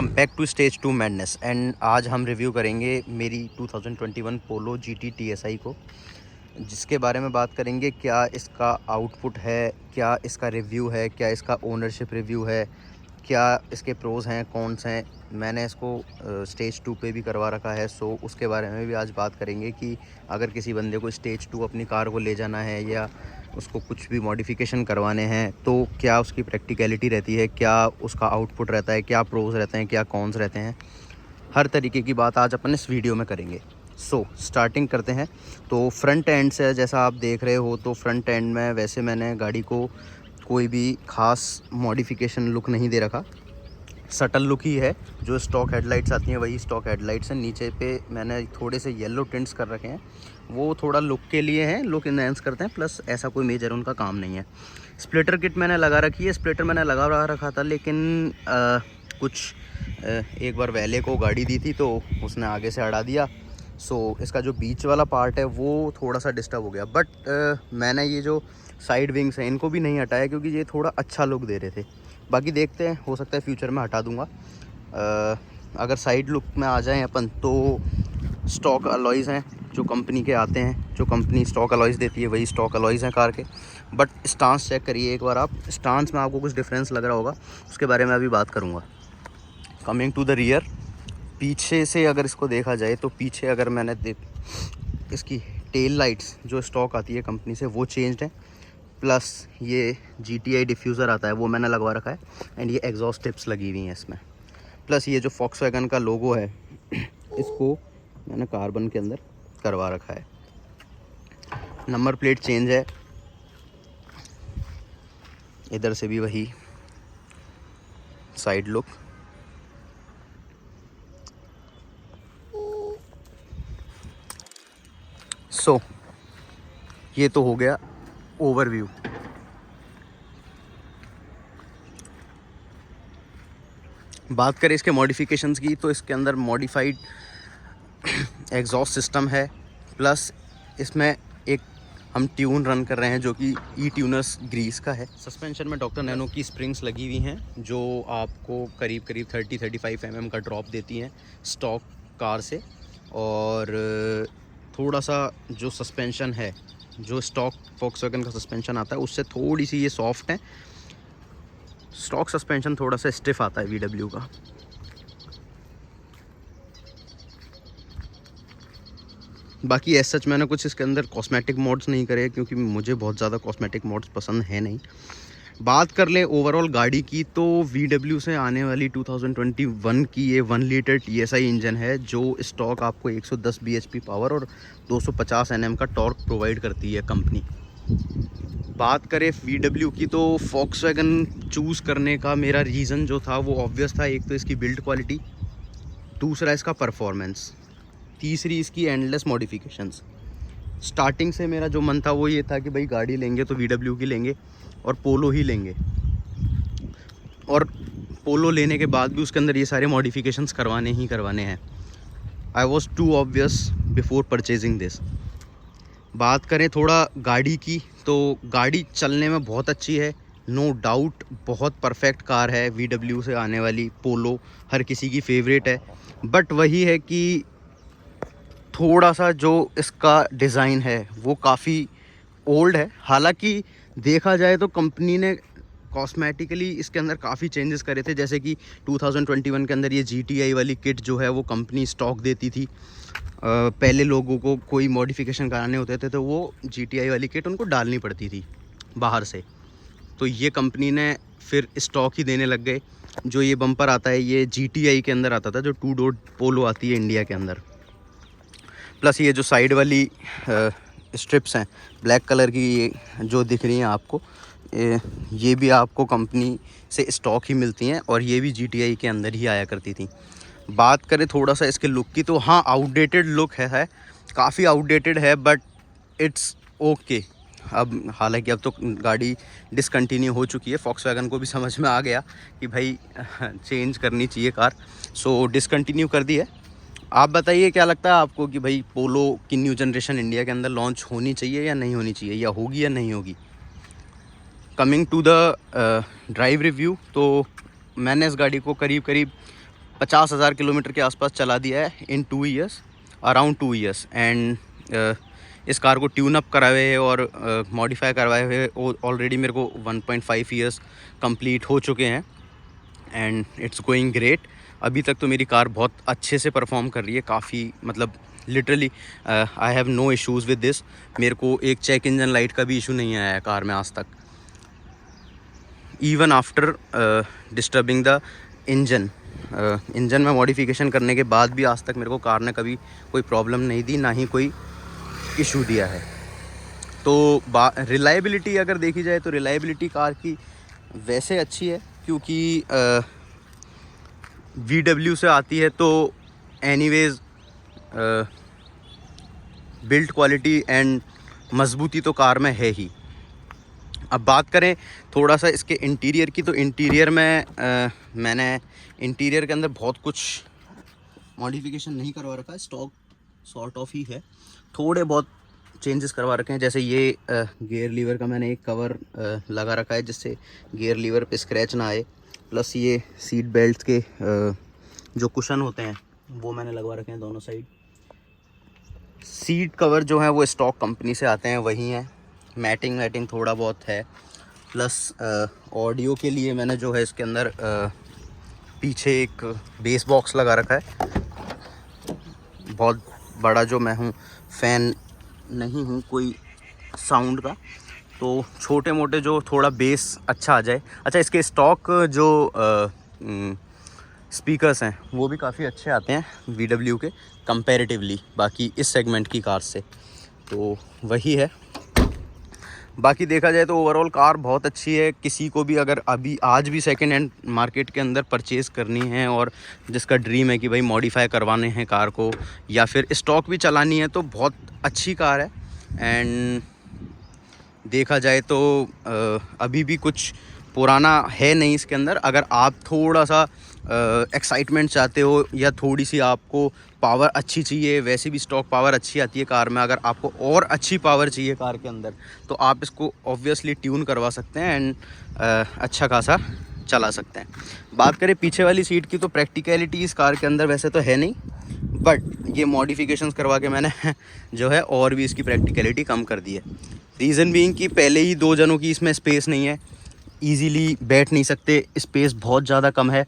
Welcome back to stage 2 madness. And आज हम review करेंगे मेरी 2021 पोलो GT TSI को, जिसके बारे में बात करेंगे। क्या इसका आउटपुट है, क्या इसका रिव्यू है, क्या इसका ओनरशिप रिव्यू है, क्या इसके प्रोज हैं, कौन्स हैं। मैंने इसको स्टेज 2 पे भी करवा रखा है, सो उसके बारे में भी आज बात करेंगे कि अगर किसी बंदे को स्टेज 2 अपनी कार को ले जाना है या उसको कुछ भी मॉडिफिकेशन करवाने हैं तो क्या उसकी प्रैक्टिकलिटी रहती है, क्या उसका आउटपुट रहता है, क्या प्रोज रहते हैं, क्या कॉन्स रहते हैं। हर तरीके की बात आज अपन इस वीडियो में करेंगे। सो स्टार्टिंग करते हैं। तो फ्रंट एंड से जैसा आप देख रहे हो, तो फ्रंट एंड में वैसे मैंने गाड़ी को कोई भी ख़ास मॉडिफिकेशन लुक नहीं दे रखा, सटल लुक ही है। जो स्टॉक हेडलाइट्स आती हैं वही स्टॉक हेडलाइट्स हैं। नीचे पे मैंने थोड़े से येलो टिंट्स कर रखे हैं, वो थोड़ा लुक के लिए हैं, लुक इनहेंस करते हैं, प्लस ऐसा कोई मेजर उनका काम नहीं है। स्प्लिटर किट मैंने लगा रखी है। स्प्लिटर मैंने लगा रखा था, लेकिन एक बार वैले को गाड़ी दी थी तो उसने आगे से अड़ा दिया। सो इसका जो बीच वाला पार्ट है वो थोड़ा सा डिस्टर्ब हो गया, बट मैंने ये जो साइड विंग्स हैं इनको भी नहीं हटाया क्योंकि ये थोड़ा अच्छा लुक दे रहे थे। बाकी देखते हैं, हो सकता है फ्यूचर में हटा दूंगा। अगर साइड लुक में आ जाएं अपन तो स्टॉक अलॉयज़ हैं जो कंपनी के आते हैं, जो कंपनी स्टॉक अलॉयज़ देती है वही स्टॉक अलॉयज़ हैं कार के। बट स्टांस चेक करिए एक बार आप, स्टांस में आपको कुछ डिफरेंस लग रहा होगा, उसके बारे में अभी बात करूँगा। कमिंग टू द रियर, पीछे से अगर इसको देखा जाए तो पीछे अगर मैंने इसकी टेल लाइट्स जो स्टॉक आती है कंपनी से वो चेंज्ड है, प्लस ये GTI डिफ्यूज़र आता है वो मैंने लगवा रखा है। एंड ये एग्जॉस्ट टिप्स लगी हुई हैं इसमें, प्लस ये जो फॉक्सवैगन का लोगो है इसको मैंने कार्बन के अंदर करवा रखा है। नंबर प्लेट चेंज है, इधर से भी वही साइड लुक। सो ये तो हो गया ओवरव्यू। बात करें इसके मॉडिफिकेशंस की तो इसके अंदर मॉडिफाइड एग्जॉस्ट सिस्टम है, प्लस इसमें एक हम ट्यून रन कर रहे हैं जो कि ई-ट्यूनर्स ग्रीस का है। सस्पेंशन में डॉक्टर नैनो की स्प्रिंग्स लगी हुई हैं जो आपको करीब 30-35 mm का ड्रॉप देती हैं स्टॉक कार से। और थोड़ा सा जो सस्पेंशन है, जो स्टॉक फॉक्सवैगन का सस्पेंशन आता है उससे थोड़ी सी ये सॉफ्ट है। स्टॉक सस्पेंशन थोड़ा सा स्टिफ आता है VW का। बाकी एज सच मैंने कुछ इसके अंदर कॉस्मेटिक मोड्स नहीं करे क्योंकि मुझे बहुत ज़्यादा कॉस्मेटिक मोड्स पसंद है नहीं। बात कर ले ओवरऑल गाड़ी की तो VW से आने वाली 2021 की ये 1 लीटर TSI इंजन है जो स्टॉक आपको 110 bhp पावर और 250 Nm का टॉर्क प्रोवाइड करती है कंपनी। बात करें VW की तो फॉक्सवैगन चूज़ करने का मेरा रीज़न जो था वो ऑब्वियस था। एक तो इसकी बिल्ड क्वालिटी, दूसरा इसका परफॉर्मेंस, तीसरी इसकी एंडलेस मॉडिफिकेशंस। स्टार्टिंग से मेरा जो मन था वो ये था कि भाई गाड़ी लेंगे तो VW की लेंगे और पोलो ही लेंगे, और पोलो लेने के बाद भी उसके अंदर ये सारे मॉडिफिकेशंस करवाने ही करवाने हैं। I was too obvious before purchasing this. बात करें थोड़ा गाड़ी की तो गाड़ी चलने में बहुत अच्छी है, नो डाउट बहुत परफेक्ट कार है। VW से आने वाली पोलो हर किसी की फेवरेट है, बट वही है कि थोड़ा सा जो इसका डिज़ाइन है वो काफ़ी ओल्ड है। हालांकि देखा जाए तो कंपनी ने कॉस्मेटिकली इसके अंदर काफ़ी चेंजेस करे थे, जैसे कि 2021 के अंदर ये GTI वाली किट जो है वो कंपनी स्टॉक देती थी। पहले लोगों को कोई मॉडिफिकेशन कराने होते थे तो वो GTI वाली किट उनको डालनी पड़ती थी बाहर से, तो ये कंपनी ने फिर स्टॉक ही देने लग गए। जो ये बम्पर आता है ये GTI के अंदर आता था, जो 2 डोर पोलो आती है इंडिया के अंदर। प्लस ये जो साइड वाली स्ट्रिप्स हैं ब्लैक कलर की ये जो दिख रही हैं आपको, ये भी आपको कंपनी से स्टॉक ही मिलती हैं और ये भी GTI के अंदर ही आया करती थी। बात करें थोड़ा सा इसके लुक की तो हाँ आउटडेटेड लुक है काफ़ी आउटडेटेड है, बट इट्स ओके। अब हालांकि अब तो गाड़ी डिसकंटिन्यू हो चुकी है, फॉक्सवैगन को भी समझ में आ गया कि भाई चेंज करनी चाहिए कार, सो डिसकंटिन्यू कर दी है। आप बताइए क्या लगता है आपको कि भाई पोलो की न्यू जनरेशन इंडिया के अंदर लॉन्च होनी चाहिए या नहीं होनी चाहिए, या होगी या नहीं होगी। Coming to the drive review, तो मैंने इस गाड़ी को करीब 50,000 किलोमीटर के आसपास चला दिया है इन 2 ईयर्स, अराउंड 2 ईयर्स। एंड इस कार को ट्यून अप कराए हुए और मॉडिफाई करवाए हुए ऑलरेडी मेरे को 1.5 ईयर्स कंप्लीट हो चुके हैं एंड इट्स गोइंग ग्रेट। अभी तक तो मेरी कार बहुत अच्छे से परफॉर्म कर रही है, काफ़ी मतलब literally I have no issues with this. मेरे को एक चेक इंजन लाइट का भी इशू नहीं आया है कार में आज तक, even after disturbing the engine. Engine में मॉडिफिकेशन करने के बाद भी आज तक मेरे को कार ने कभी कोई प्रॉब्लम नहीं दी, ना ही कोई इशू दिया है। तो रिलायबिलिटी अगर देखी जाए तो रिलायबिलिटी कार की वैसे अच्छी है, क्योंकि VW से आती है तो एनीवेज बिल्ड क्वालिटी एंड मजबूती तो कार में है ही। अब बात करें थोड़ा सा इसके इंटीरियर की, तो इंटीरियर में मैंने इंटीरियर के अंदर बहुत कुछ मॉडिफिकेशन नहीं करवा रखा है, स्टॉक सॉर्ट ऑफ ही है। थोड़े बहुत चेंजेस करवा रखे हैं, जैसे ये गियर लीवर का मैंने एक कवर लगा रखा है जिससे गियर लीवर पे स्क्रैच ना आए। प्लस ये सीट बेल्ट के जो कुशन होते हैं वो मैंने लगवा रखे हैं दोनों साइड। सीट कवर जो है वो स्टॉक कंपनी से आते हैं, वही हैं। मैटिंग वैटिंग थोड़ा बहुत है। प्लस ऑडियो के लिए मैंने जो है इसके अंदर पीछे एक बेस बॉक्स लगा रखा है। बहुत बड़ा जो मैं हूँ फ़ैन नहीं हूँ कोई साउंड का, तो छोटे मोटे जो थोड़ा बेस अच्छा आ जाए। अच्छा, इसके स्टॉक जो स्पीकर्स हैं वो भी काफ़ी अच्छे आते हैं VW के कंपैरेटिवली बाकी इस सेगमेंट की कार से, तो वही है। बाकी देखा जाए तो ओवरऑल कार बहुत अच्छी है। किसी को भी अगर अभी आज भी सेकेंड हैंड मार्केट के अंदर परचेज़ करनी है और जिसका ड्रीम है कि भाई मॉडिफाई करवाने हैं कार को या फिर स्टॉक भी चलानी है, तो बहुत अच्छी कार है। एंड देखा जाए तो अभी भी कुछ पुराना है नहीं इसके अंदर। अगर आप थोड़ा सा एक्साइटमेंट चाहते हो या थोड़ी सी आपको पावर अच्छी चाहिए, वैसे भी स्टॉक पावर अच्छी आती है कार में। अगर आपको और अच्छी पावर चाहिए कार के अंदर तो आप इसको ऑब्वियसली ट्यून करवा सकते हैं एंड अच्छा खासा चला सकते हैं। बात करें पीछे वाली सीट की, तो प्रैक्टिकलिटी इस कार के अंदर वैसे तो है नहीं, बट ये मॉडिफिकेशंस करवा के मैंने जो है और भी इसकी प्रैक्टिकलिटी कम कर दी है। रीज़न बीइंग कि पहले ही 2 जनों की इसमें स्पेस नहीं है, ईज़िली बैठ नहीं सकते, स्पेस बहुत ज़्यादा कम है।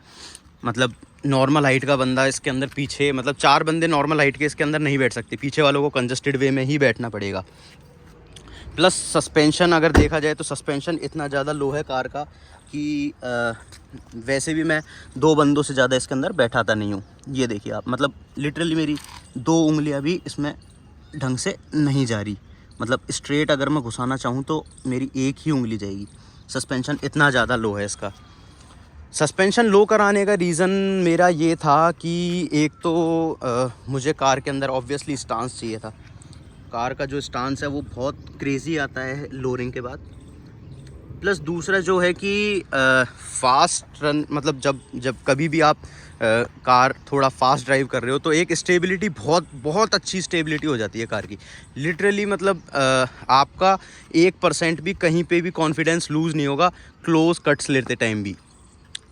मतलब नॉर्मल हाइट का बंदा इसके अंदर पीछे, मतलब 4 बंदे नॉर्मल हाइट के इसके अंदर नहीं बैठ सकते, पीछे वालों को कंजस्टेड वे में ही बैठना पड़ेगा। प्लस सस्पेंशन अगर देखा जाए तो सस्पेंशन इतना ज़्यादा लो है कार का कि वैसे भी मैं 2 बंदों से ज़्यादा इसके अंदर बैठाता नहीं हूँ। ये देखिए आप, मतलब लिटरली मेरी 2 उंगलियाँ भी इसमें ढंग से नहीं जा रही। मतलब स्ट्रेट अगर मैं घुसाना चाहूँ तो मेरी एक ही उंगली जाएगी। सस्पेंशन इतना ज़्यादा लो है इसका। सस्पेंशन लो कराने का रीज़न मेरा ये था कि एक तो मुझे कार के अंदर ऑब्वियसली स्टांस चाहिए था। कार का जो स्टांस है वो बहुत क्रेज़ी आता है लोअरिंग के बाद। प्लस दूसरा जो है कि फास्ट रन, मतलब जब कभी भी आप कार थोड़ा फास्ट ड्राइव कर रहे हो तो एक स्टेबिलिटी बहुत अच्छी स्टेबिलिटी हो जाती है कार की। लिटरली मतलब आपका 1% भी कहीं पे भी कॉन्फिडेंस लूज़ नहीं होगा क्लोज कट्स लेते टाइम भी।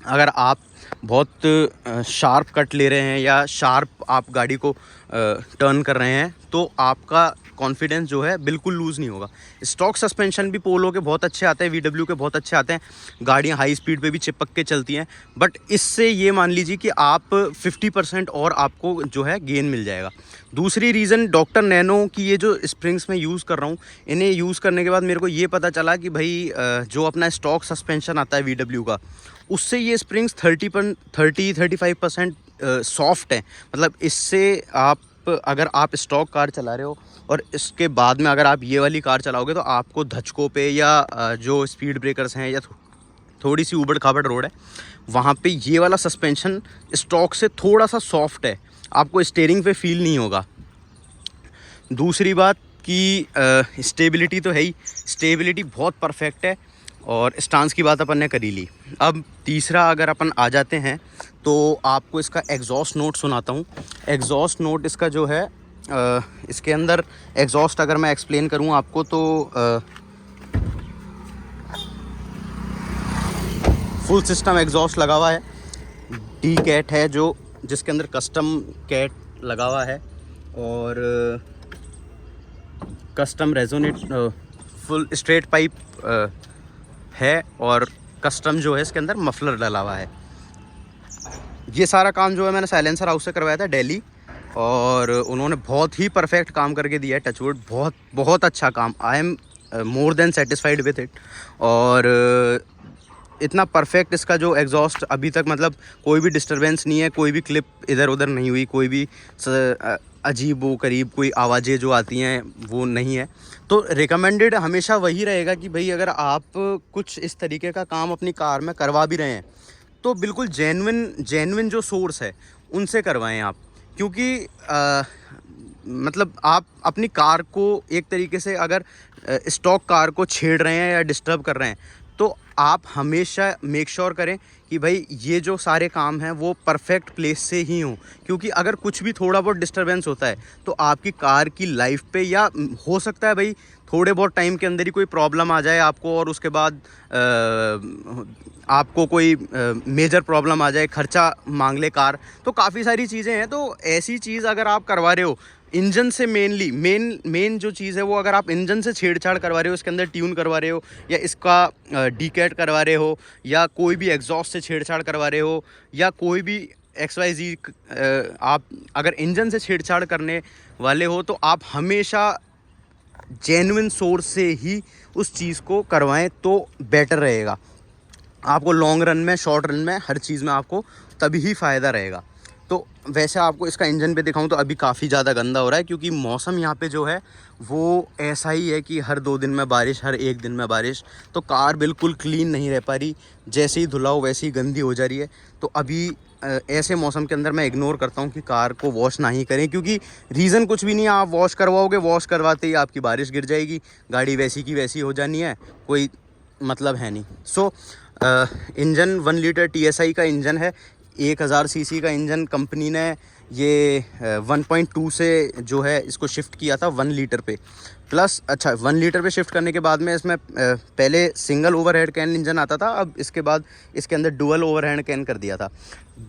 अगर आप बहुत शार्प कट ले रहे हैं या शार्प आप गाड़ी को टर्न कर रहे हैं तो आपका कॉन्फिडेंस जो है बिल्कुल लूज़ नहीं होगा। स्टॉक सस्पेंशन भी पोलो के बहुत अच्छे आते हैं, VW के बहुत अच्छे आते हैं, गाड़ियाँ हाई स्पीड पे भी चिपक के चलती हैं। बट इससे ये मान लीजिए कि आप 50% और आपको जो है गेन मिल जाएगा। दूसरी रीज़न डॉक्टर नैनो की ये जो स्प्रिंग्स मैं यूज़ कर रहा हूँ, इन्हें यूज़ करने के बाद मेरे को ये पता चला कि भाई जो अपना स्टॉक सस्पेंशन आता है VW का, उससे ये स्प्रिंग्स 30-35% सॉफ्ट है। मतलब इससे आप अगर आप स्टॉक कार चला रहे हो और इसके बाद में अगर आप ये वाली कार चलाओगे तो आपको धचकों पे या जो स्पीड ब्रेकर्स हैं या थोड़ी सी ऊबड़ खाबड़ रोड है वहाँ पे ये वाला सस्पेंशन स्टॉक से थोड़ा सा सॉफ्ट है, आपको स्टीयरिंग पे फील नहीं होगा। दूसरी बात कि स्टेबिलिटी तो है ही, स्टेबिलिटी बहुत परफेक्ट है। और स्टांस की बात अपन ने करी ली। अब तीसरा अगर अपन आ जाते हैं तो आपको इसका एग्जॉस्ट नोट सुनाता हूँ। एग्जॉस्ट नोट इसका जो है इसके अंदर एग्जॉस्ट अगर मैं एक्सप्लेन करूँ आपको तो फुल सिस्टम एग्जॉस्ट लगा हुआ है। डी कैट है जो जिसके अंदर कस्टम कैट लगा हुआ है और custom resonate full straight pipe है और कस्टम जो है इसके अंदर मफलर डला हुआ है। ये सारा काम जो है मैंने साइलेंसर हाउस से करवाया था दिल्ली, और उन्होंने बहुत ही परफेक्ट काम करके दिया है। टचवुड, बहुत बहुत अच्छा काम। I am more than satisfied with it. और इतना परफेक्ट इसका जो एग्जॉस्ट अभी तक, मतलब कोई भी डिस्टरबेंस नहीं है, कोई भी क्लिप इधर उधर नहीं हुई, कोई भी अजीब वो करीब कोई आवाज़ें जो आती हैं वो नहीं है। तो रिकमेंडेड हमेशा वही रहेगा कि भाई अगर आप कुछ इस तरीके का काम अपनी कार में करवा भी रहे हैं तो बिल्कुल जेन्युइन जो सोर्स है उनसे करवाएं आप। क्योंकि मतलब आप अपनी कार को एक तरीके से अगर स्टॉक कार को छेड़ रहे हैं या डिस्टर्ब कर रहे हैं तो आप हमेशा मेक श्योर करें कि भाई ये जो सारे काम हैं वो परफेक्ट प्लेस से ही हों। क्योंकि अगर कुछ भी थोड़ा बहुत डिस्टरबेंस होता है तो आपकी कार की लाइफ पे, या हो सकता है भाई थोड़े बहुत टाइम के अंदर ही कोई प्रॉब्लम आ जाए आपको, और उसके बाद आपको कोई मेजर प्रॉब्लम आ जाए, खर्चा मांग ले कार, तो काफ़ी सारी चीज़ें हैं। तो ऐसी चीज़ अगर आप करवा रहे हो इंजन से, मेन जो चीज़ है वो अगर आप इंजन से छेड़छाड़ करवा रहे हो, इसके अंदर ट्यून करवा रहे हो, या इसका डीकैट करवा रहे हो, या कोई भी एग्जॉस्ट से छेड़छाड़ करवा रहे हो, या कोई भी XYZ, आप अगर इंजन से छेड़छाड़ करने वाले हो तो आप हमेशा जेन्युइन सोर्स से ही उस चीज़ को करवाएं तो बेटर रहेगा। आपको लॉन्ग रन में, शॉर्ट रन में, हर चीज़ में आपको तभी ही फ़ायदा रहेगा। तो वैसे आपको इसका इंजन पे दिखाऊं तो अभी काफ़ी ज़्यादा गंदा हो रहा है, क्योंकि मौसम यहाँ पे जो है वो ऐसा ही है कि हर 2 दिन में बारिश, हर 1 दिन में बारिश। तो कार बिल्कुल क्लीन नहीं रह पा रही, जैसे ही धुलाओ वैसे ही गंदी हो जा रही है। तो अभी ऐसे मौसम के अंदर मैं इग्नोर करता हूँ कि कार को वॉश ना ही करें, क्योंकि रीज़न कुछ भी नहीं है। आप वॉश करवाओगे, वॉश करवाते ही आपकी बारिश गिर जाएगी, गाड़ी वैसी की वैसी हो जानी है, कोई मतलब है नहीं। सो इंजन 1 लीटर TSI का इंजन है, 1000 सीसी का इंजन कंपनी ने ये 1.2 से जो है इसको शिफ्ट किया था 1 लीटर पे। प्लस अच्छा, 1 लीटर पे शिफ्ट करने के बाद में इसमें पहले सिंगल ओवरहेड कैन इंजन आता था, अब इसके बाद इसके अंदर डुअल ओवरहेड कैन कर दिया था।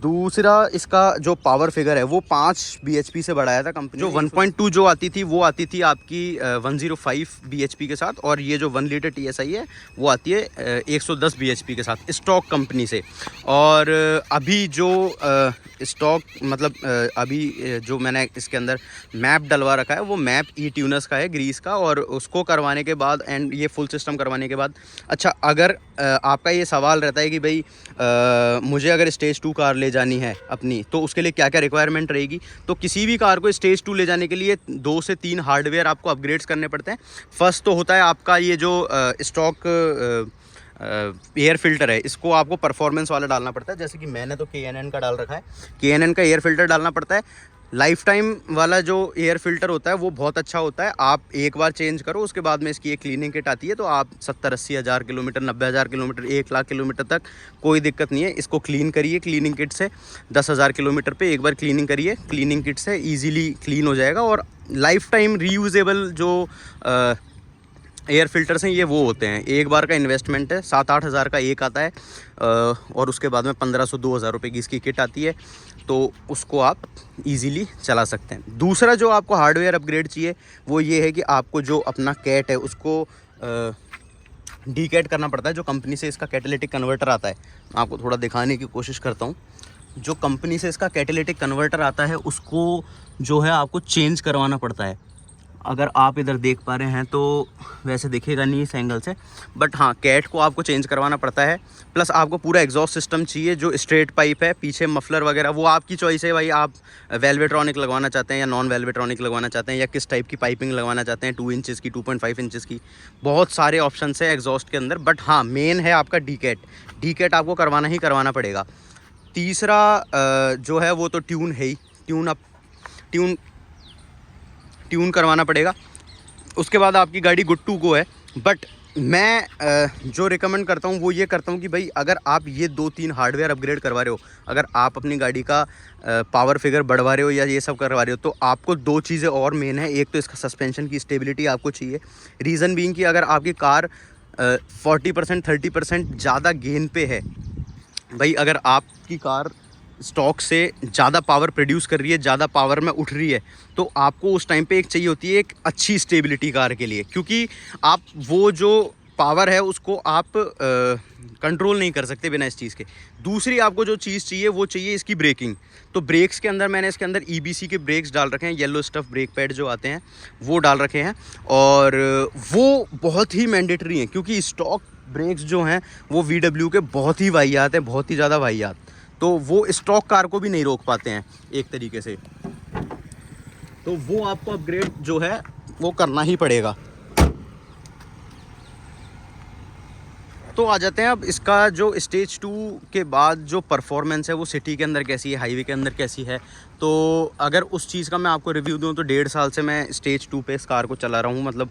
दूसरा, इसका जो पावर फिगर है वो 5 bhp से बढ़ाया था कंपनी। जो 1.2 जो आती थी वो आती थी आपकी 105 bhp के साथ, और ये जो 1 लीटर TSI है वो आती है 110 bhp के साथ स्टॉक कंपनी से। और अभी जो स्टॉक, मतलब अभी जो मैंने इसके अंदर मैप डलवा रखा है वो मैप ई-ट्यूनर्स का है, ग्रीस का। और उसको करवाने के बाद एंड ये फुल सिस्टम करवाने के बाद, अच्छा अगर आपका ये सवाल रहता है कि भाई मुझे अगर स्टेज 2 कार ले जानी है अपनी तो उसके लिए क्या क्या रिक्वायरमेंट रहेगी, तो किसी भी कार को स्टेज 2 ले जाने के लिए 2 से 3 हार्डवेयर आपको अपग्रेड्स करने पड़ते हैं। फर्स्ट तो होता है आपका ये जो स्टॉक एयर फिल्टर है, इसको आपको परफॉर्मेंस वाला डालना पड़ता है। जैसे कि मैंने तो KNN का डाल रखा है, KNN का एयर फिल्टर डालना पड़ता है। लाइफ टाइम वाला जो एयर फिल्टर होता है वो बहुत अच्छा होता है, आप एक बार चेंज करो, उसके बाद में इसकी एक क्लीनिंग किट आती है, तो आप 70-80 हज़ार किलोमीटर, 90,000 किलोमीटर, 1 लाख किलोमीटर तक कोई दिक्कत नहीं है। इसको क्लीन करिए क्लीनिंग किट से, 10,000 किलोमीटर पे एक बार क्लीनिंग करिए क्लीनिंग किट से, ईजिली क्लीन हो जाएगा। और लाइफ टाइम रीयूजेबल जो एयर फिल्टर्स हैं ये वो होते हैं, एक बार का इन्वेस्टमेंट है, 7-8 हज़ार का एक आता है, और उसके बाद में 1500-2000 रुपये की इसकी किट आती है, तो उसको आप इजीली चला सकते हैं। दूसरा जो आपको हार्डवेयर अपग्रेड चाहिए वो ये है कि आपको जो अपना कैट है उसको डीकैट करना पड़ता है। जो कंपनी से इसका कैटालिटिक कन्वर्टर आता है, मैं आपको थोड़ा दिखाने की कोशिश करता हूँ। जो कंपनी से इसका कैटालिटिक कन्वर्टर आता है उसको जो है आपको चेंज करवाना पड़ता है। अगर आप इधर देख पा रहे हैं तो वैसे दिखेगा नहीं इस एंगल से, बट हाँ, कैट को आपको चेंज करवाना पड़ता है। प्लस आपको पूरा एग्जॉस्ट सिस्टम चाहिए, जो स्ट्रेट पाइप है, पीछे मफलर वगैरह वो आपकी चॉइस है भाई, आप वेल्वेट्रॉनिक लगवाना चाहते हैं या नॉन वेल्वेट्रॉनिक लगवाना चाहते हैं, या किस टाइप की पाइपिंग लगवाना चाहते हैं, 2 इंचज़ की, 2.5 इंचज़ की, बहुत सारे ऑप्शन है एग्जॉस्ट के अंदर। बट हाँ, मेन है आपका डीकैट आपको करवाना ही करवाना पड़ेगा। तीसरा जो है वो तो ट्यून है ही, ट्यून करवाना पड़ेगा। उसके बाद आपकी गाड़ी गुड टू गो है। बट मैं जो रिकमेंड करता हूँ वो ये करता हूँ कि भाई अगर आप ये 2-3 हार्डवेयर अपग्रेड करवा रहे हो, अगर आप अपनी गाड़ी का पावर फिगर बढ़वा रहे हो या ये सब करवा रहे हो, तो आपको 2 चीज़ें और मेन है। एक तो इसका सस्पेंशन की स्टेबिलिटी आपको चाहिए, रीज़न बीइंग कि अगर आपकी कार 40% 30% ज़्यादा गेन पे है, भाई अगर आपकी कार स्टॉक से ज़्यादा पावर प्रोड्यूस कर रही है, ज़्यादा पावर में उठ रही है, तो आपको उस टाइम पे एक चाहिए होती है एक अच्छी स्टेबिलिटी कार के लिए, क्योंकि आप वो जो पावर है उसको आप कंट्रोल नहीं कर सकते बिना इस चीज़ के। दूसरी आपको जो चीज़ चाहिए वो चाहिए इसकी ब्रेकिंग। तो ब्रेक्स के अंदर मैंने इसके अंदर EBC के ब्रेक्स डाल रखे हैं, येलो स्टफ ब्रेक पैड जो आते हैं वो डाल रखे हैं, और वो बहुत ही मैंडेटरी हैं, क्योंकि स्टॉक ब्रेक्स जो हैं वो VW के बहुत ही वाहियात हैं, बहुत ही ज़्यादा वाहियात। तो वो स्टॉक कार को भी नहीं रोक पाते हैं एक तरीके से, तो वो आपको अपग्रेड जो है वो करना ही पड़ेगा। तो आ जाते हैं अब इसका जो स्टेज 2 के बाद जो परफॉर्मेंस है वो सिटी के अंदर कैसी है, हाईवे के अंदर कैसी है। तो अगर उस चीज़ का मैं आपको रिव्यू दूं तो 1.5 साल से मैं स्टेज 2 पे इस कार को चला रहा हूं, मतलब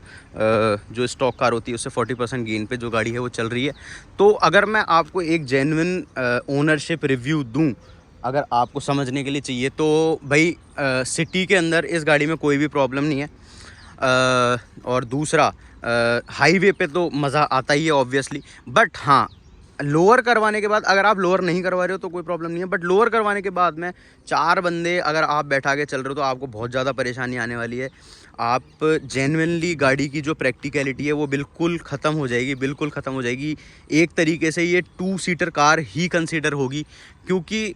जो स्टॉक कार होती है उससे 40% गेन पे जो गाड़ी है वो चल रही है। तो अगर मैं आपको एक जेन्युइन ओनरशिप रिव्यू दूं, अगर आपको समझने के लिए चाहिए, तो भाई सिटी के अंदर इस गाड़ी में कोई भी प्रॉब्लम नहीं है। और दूसरा हाईवे पे तो मज़ा आता ही है ऑब्वियसली, बट हाँ लोअर करवाने के बाद, अगर आप लोअर नहीं करवा रहे हो तो कोई प्रॉब्लम नहीं है, बट लोअर करवाने के बाद में 4 बंदे अगर आप बैठा के चल रहे हो तो आपको बहुत ज़्यादा परेशानी आने वाली है। आप जेन्युइनली गाड़ी की जो प्रैक्टिकलिटी है वो बिल्कुल ख़त्म हो जाएगी, बिल्कुल ख़त्म हो जाएगी। एक तरीके से ये 2 सीटर कार ही कंसीडर होगी, क्योंकि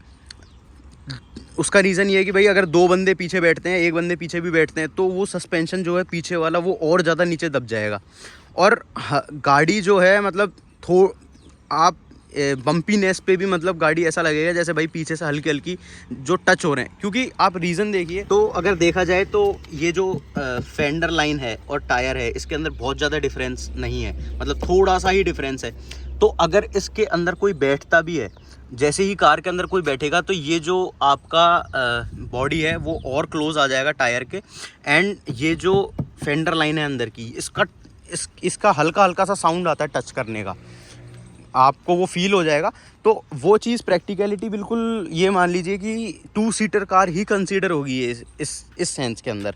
उसका रीज़न ये है कि भाई अगर 2 बंदे पीछे बैठते हैं, 1 बंदे पीछे भी बैठते हैं, तो वो सस्पेंशन जो है पीछे वाला वो और ज़्यादा नीचे दब जाएगा। और गाड़ी जो है मतलब आप बम्पीनेस पे भी मतलब गाड़ी ऐसा लगेगा जैसे भाई पीछे से हल्की हल्की जो टच हो रहे हैं, क्योंकि आप रीज़न देखिए। तो अगर देखा जाए तो ये जो फेंडर लाइन है और टायर है इसके अंदर बहुत ज़्यादा डिफरेंस नहीं है, मतलब थोड़ा सा ही डिफरेंस है। तो अगर इसके अंदर कोई बैठता भी है, जैसे ही कार के अंदर कोई बैठेगा तो ये जो आपका बॉडी है वो और क्लोज आ जाएगा टायर के, एंड ये जो फेंडर लाइन है अंदर की इसका हल्का हल्का सा साउंड आता है टच करने का, आपको वो फील हो जाएगा। तो वो चीज़ प्रैक्टिकलिटी बिल्कुल ये मान लीजिए कि 2 सीटर कार ही कंसीडर होगी इस सेंस के अंदर।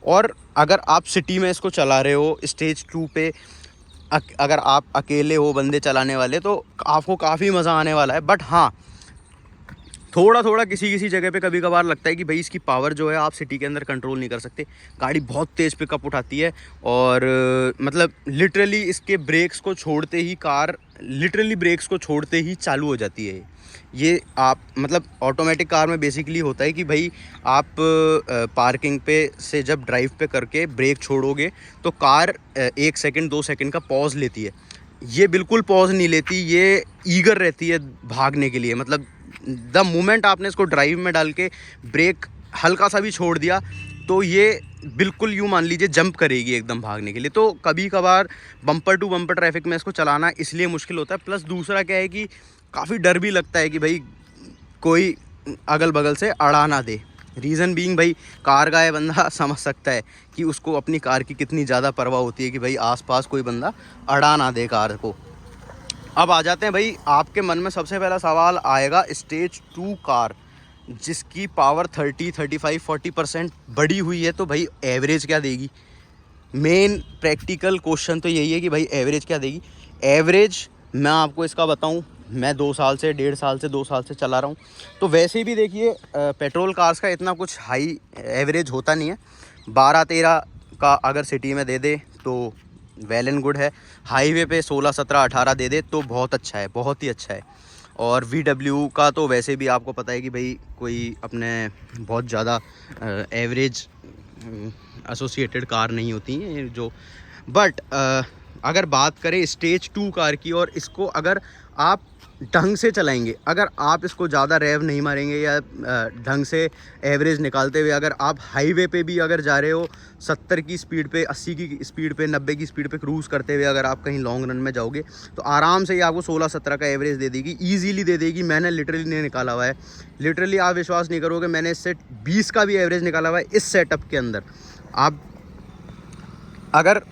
और अगर आप सिटी में इसको चला रहे हो स्टेज 2 पे, अगर आप अकेले हो बंदे चलाने वाले, तो आपको काफ़ी मज़ा आने वाला है। बट हाँ थोड़ा थोड़ा किसी जगह पे कभी कभार लगता है कि भाई इसकी पावर जो है आप सिटी के अंदर कंट्रोल नहीं कर सकते, गाड़ी बहुत तेज़ पिकअप उठाती है, और मतलब लिटरली इसके ब्रेक्स को छोड़ते ही कार लिटरली ब्रेक्स को छोड़ते ही चालू हो जाती है। ये आप मतलब ऑटोमेटिक कार में बेसिकली होता है कि भाई आप पार्किंग पे से जब ड्राइव पे करके ब्रेक छोड़ोगे तो कार 1 सेकंड 2 सेकंड का पॉज लेती है। ये बिल्कुल पॉज नहीं लेती, ये ईगर रहती है भागने के लिए। मतलब द मोमेंट आपने इसको ड्राइव में डाल के ब्रेक हल्का सा भी छोड़ दिया तो ये बिल्कुल यूँ मान लीजिए जंप करेगी एकदम भागने के लिए। तो कभी कभार बम्पर टू बम्पर ट्रैफिक में इसको चलाना इसलिए मुश्किल होता है। प्लस दूसरा क्या है कि काफ़ी डर भी लगता है कि भाई कोई अगल बगल से अड़ा ना दे। रीज़न बीइंग भाई कार का है बंदा समझ सकता है कि उसको अपनी कार की कितनी ज़्यादा परवाह होती है कि भाई आसपास कोई बंदा अड़ा ना दे कार को। अब आ जाते हैं भाई, आपके मन में सबसे पहला सवाल आएगा स्टेज 2 कार जिसकी पावर 30, 35, 40% बढ़ी हुई है, तो भाई एवरेज क्या देगी। मेन प्रैक्टिकल क्वेश्चन तो यही है कि भाई एवरेज क्या देगी। एवरेज मैं आपको इसका बताऊं, मैं 2 साल से 1.5 साल से 2 साल से चला रहा हूं, तो वैसे भी देखिए पेट्रोल कार्स का इतना कुछ हाई एवरेज होता नहीं है। 12-13 का अगर सिटी में दे दे तो वेल एंड गुड है, हाईवे पे 16, 17, 18 दे दे तो बहुत अच्छा है, बहुत ही अच्छा है। और VW का तो वैसे भी आपको पता है कि भाई कोई अपने बहुत ज़्यादा एवरेज एसोसिएटेड कार नहीं होती हैं जो। बट अगर बात करें स्टेज 2 कार की, और इसको अगर आप ढंग से चलाएंगे, अगर आप इसको ज़्यादा रेव नहीं मारेंगे या ढंग से एवरेज निकालते हुए अगर आप हाईवे पे भी अगर जा रहे हो 70 की स्पीड पे, 80 की स्पीड पे, 90 की स्पीड पे क्रूज़ करते हुए अगर आप कहीं लॉन्ग रन में जाओगे तो आराम से ये आपको 16-17 का एवरेज दे देगी, ईजीली दे देगी। मैंने लिटरली नहीं निकाला हुआ है, लिटरली आप विश्वास नहीं करोगे, मैंने इससे 20 का भी एवरेज निकाला हुआ है इस सेटअप के अंदर। आप अगर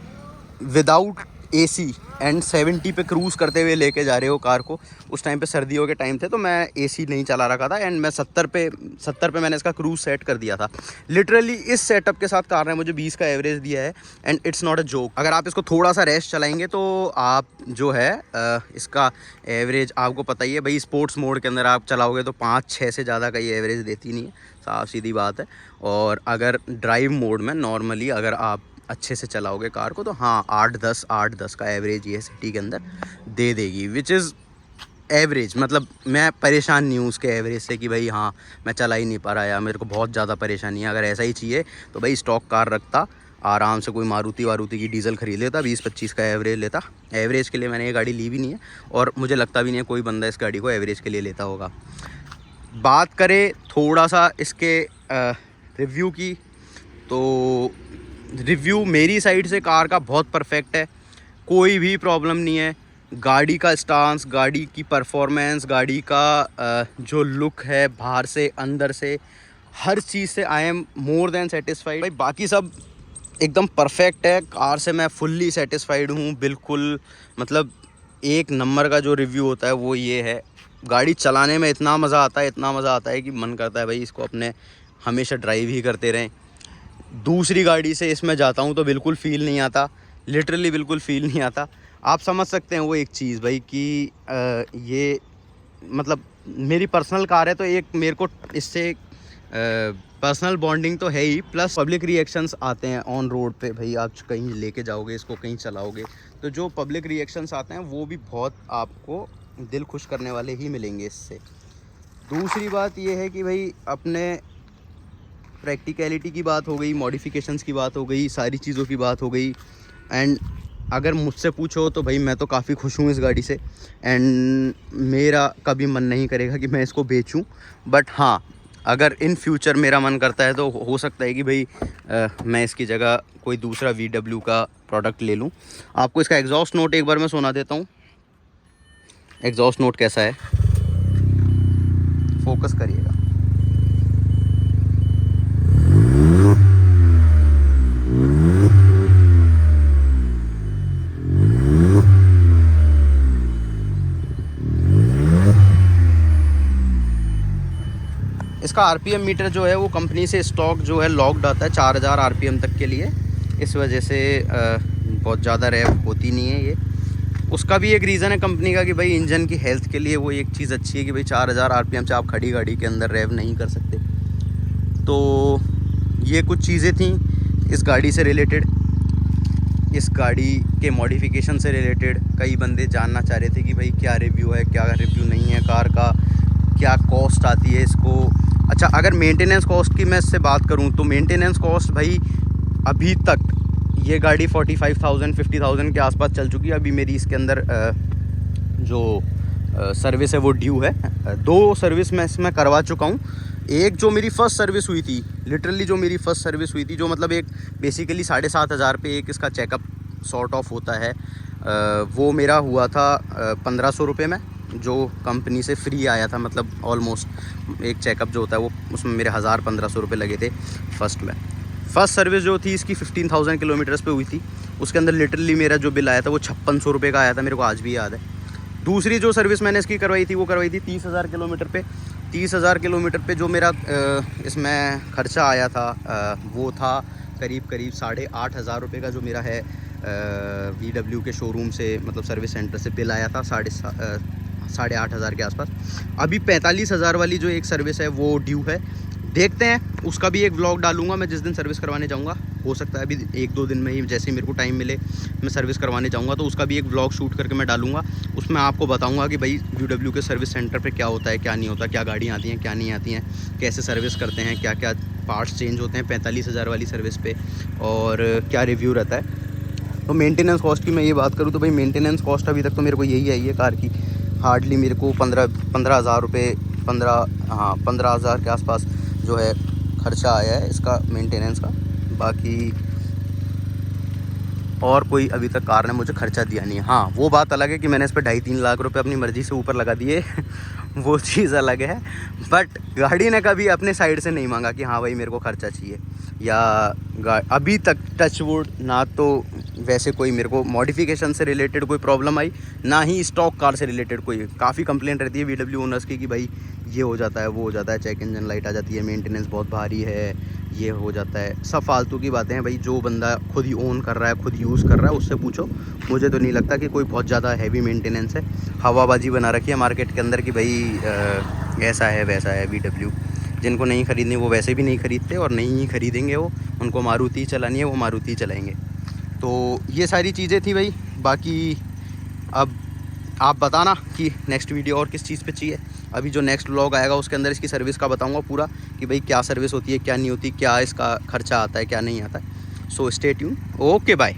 विदाउट एसी एंड 70 पे क्रूज़ करते हुए लेके जा रहे हो कार को। उस टाइम पे सर्दियों के टाइम थे तो मैं एसी नहीं चला रखा था एंड मैं 70 पे मैंने इसका क्रूज़ सेट कर दिया था। लिटरली इस सेटअप के साथ कार ने मुझे 20 का एवरेज दिया है and it's not a joke. अगर आप इसको थोड़ा सा रेस्ट चलाएंगे तो आप जो है इसका एवरेज आपको पता ही है भाई, स्पोर्ट्स मोड के अंदर आप चलाओगे तो 5-6 से ज़्यादा का ये एवरेज देती नहीं है, साफ सीधी बात है। और अगर ड्राइव मोड में नॉर्मली अगर आप अच्छे से चलाओगे कार को तो हाँ 8-10 का एवरेज ये सिटी के अंदर दे देगी, विच इज़ एवरेज। मतलब मैं परेशान नहीं हूँ उसके एवरेज से कि भाई हाँ मैं चला ही नहीं पा रहा या मेरे को बहुत ज़्यादा परेशानी है। अगर ऐसा ही चाहिए तो भाई स्टॉक कार रखता, आराम से कोई मारुति की डीजल ख़रीद लेता, 20-25 का एवरेज लेता। एवरेज के लिए मैंने ये गाड़ी ली भी नहीं है और मुझे लगता भी नहीं है कोई बंदा इस गाड़ी को एवरेज के लिए लेता होगा। बात करें थोड़ा सा इसके रिव्यू की, तो रिव्यू मेरी साइड से कार का बहुत परफेक्ट है, कोई भी प्रॉब्लम नहीं है। गाड़ी का स्टांस, गाड़ी की परफॉर्मेंस, गाड़ी का जो लुक है बाहर से अंदर से, हर चीज़ से I am more than satisfied भाई। बाकी सब एकदम परफेक्ट है, कार से मैं फुल्ली सेटिस्फाइड हूँ बिल्कुल। मतलब एक नंबर का जो रिव्यू होता है वो ये है। गाड़ी चलाने में इतना मज़ा आता है कि मन करता है भाई इसको अपने हमेशा ड्राइव ही करते रहें। दूसरी गाड़ी से इसमें जाता हूँ तो बिल्कुल फ़ील नहीं आता, लिटरली बिल्कुल फ़ील नहीं आता। आप समझ सकते हैं वो एक चीज़ भाई कि ये मतलब मेरी पर्सनल कार है तो एक मेरे को इससे पर्सनल बॉन्डिंग तो है ही, प्लस पब्लिक रिएक्शंस आते हैं ऑन रोड पे। भाई आप कहीं लेके जाओगे इसको, कहीं चलाओगे तो जो पब्लिक रिएक्शंस आते हैं वो भी बहुत आपको दिल खुश करने वाले ही मिलेंगे इससे। दूसरी बात ये है कि भाई अपने प्रैक्टिकलिटी की बात हो गई, मॉडिफिकेशंस की बात हो गई, सारी चीज़ों की बात हो गई। एंड अगर मुझसे पूछो तो भाई मैं तो काफ़ी खुश हूँ इस गाड़ी से एंड मेरा कभी मन नहीं करेगा कि मैं इसको बेचूँ। बट हाँ, अगर इन फ्यूचर मेरा मन करता है तो हो सकता है कि भाई मैं इसकी जगह कोई दूसरा VW का प्रोडक्ट ले लूँ। आपको इसका एग्जॉस्ट नोट एक बार मैं सुना देता हूँ। एग्जॉस्ट नोट कैसा है, फोकस करिएगा। इसका RPM मीटर जो है वो कंपनी से स्टॉक जो है लॉक्ड आता है 4000 RPM तक के लिए। इस वजह से बहुत ज़्यादा रैप होती नहीं है ये। उसका भी एक रीज़न है कंपनी का कि भाई इंजन की हेल्थ के लिए वो एक चीज़ अच्छी है कि भाई 4000 RPM से आप खड़ी गाड़ी के अंदर रैप नहीं कर सकते। तो ये कुछ चीज़ें थी इस गाड़ी से रिलेटेड, इस गाड़ी के मॉडिफिकेशन से रिलेटेड। कई बंदे जानना चाह रहे थे कि भाई क्या रिव्यू है, क्या रिव्यू नहीं है कार का, क्या कॉस्ट आती है इसको। अच्छा, अगर मेंटेनेंस कॉस्ट की मैं इससे बात करूं तो मेंटेनेंस कॉस्ट भाई अभी तक ये गाड़ी 45,000-50,000 के आसपास चल चुकी है। अभी मेरी इसके अंदर जो सर्विस है वो ड्यू है। 2 सर्विस मैं इसमें करवा चुका हूँ। एक जो मेरी फ़र्स्ट सर्विस हुई थी, लिटरली जो मेरी फ़र्स्ट सर्विस हुई थी, जो मतलब एक बेसिकली 7,500 पे एक इसका चेकअप सॉर्ट ऑफ होता है, वो मेरा हुआ था 1500 रुपये में, जो कंपनी से फ्री आया था। मतलब ऑलमोस्ट एक चेकअप जो होता है वो उसमें मेरे 1000-1500 रुपये लगे थे फर्स्ट में। फ़र्स्ट सर्विस जो थी इसकी 15,000 किलोमीटर्स पे हुई थी। उसके अंदर लिटरली मेरा जो बिल आया था वो 5600 रुपये का आया था, मेरे को आज भी याद है। दूसरी जो सर्विस मैंने इसकी करवाई थी वो करवाई थी 30,000 किलोमीटर पे। 30,000 किलोमीटर पे जो मेरा इसमें ख़र्चा आया था वो था करीब 8,500 रुपये का, जो मेरा है VW के शोरूम से, मतलब सर्विस सेंटर से बिल आया था 8,500 के आसपास। अभी 45,000 वाली जो एक सर्विस है वो ड्यू है। देखते हैं, उसका भी एक व्लॉग डालूंगा मैं जिस दिन सर्विस करवाने जाऊंगा। हो सकता है अभी 1-2 दिन में ही, जैसे ही मेरे को टाइम मिले मैं सर्विस करवाने जाऊंगा तो उसका भी एक व्लॉग शूट करके मैं डालूंगा। उसमें आपको बताऊंगा कि भाई VW के सर्विस सेंटर पे क्या होता है, क्या नहीं होता, क्या गाड़ियाँ आती हैं, क्या नहीं आती हैं, कैसे सर्विस करते हैं, क्या क्या पार्ट्स चेंज होते हैं 45,000 वाली सर्विस पे, और क्या रिव्यू रहता है। तो मेंटेनेंस कॉस्ट की मैं ये बात करूँ तो भाई मेंटेनेंस कॉस्ट अभी तक तो मेरे को यही आई है कार की। हार्डली मेरे को 15,000 रुपये 15,000 के आसपास जो है खर्चा आया है इसका मेंटेनेंस का। बाकी और कोई अभी तक कार ने मुझे खर्चा दिया नहीं है। हाँ, वो बात अलग है कि मैंने इस पर 2.5-3 लाख रुपए अपनी मर्ज़ी से ऊपर लगा दिए वो चीज़ अलग है। बट गाड़ी ने कभी अपने साइड से नहीं मांगा कि हाँ भाई मेरे को खर्चा चाहिए, या अभी तक टच वुड ना तो वैसे कोई मेरे को मॉडिफिकेशन से रिलेटेड कोई प्रॉब्लम आई, ना ही स्टॉक कार से रिलेटेड कोई। काफ़ी कंप्लेंट रहती है VW ओनर्स की कि भाई ये हो जाता है, वो हो जाता है, चेक इंजन लाइट आ जाती है, मेंटेनेंस बहुत भारी है, ये हो जाता है। सब फालतू की बातें हैं भाई। जो बंदा खुद ही ओन कर रहा है, खुद यूज़ कर रहा है, उससे पूछो। मुझे तो नहीं लगता कि कोई बहुत ज़्यादा हैवी मेंटेनेंस है। हवाबाजी बना रखी है मार्केट के अंदर कि भाई ऐसा है वैसा है। VW जिनको नहीं ख़रीदनी वो वैसे भी नहीं ख़रीदते, और नहीं ही ख़रीदेंगे वो। उनको मारुति चलानी है, वो मारुति चलाएँगे। तो ये सारी चीज़ें थी भाई। बाकी अब आप बताना कि नेक्स्ट वीडियो और किस चीज़ पे चाहिए। अभी जो नेक्स्ट व्लॉग आएगा उसके अंदर इसकी सर्विस का बताऊंगा पूरा, कि भाई क्या सर्विस होती है, क्या नहीं होती, क्या इसका खर्चा आता है, क्या नहीं आता है। So stay tune. Okay bye.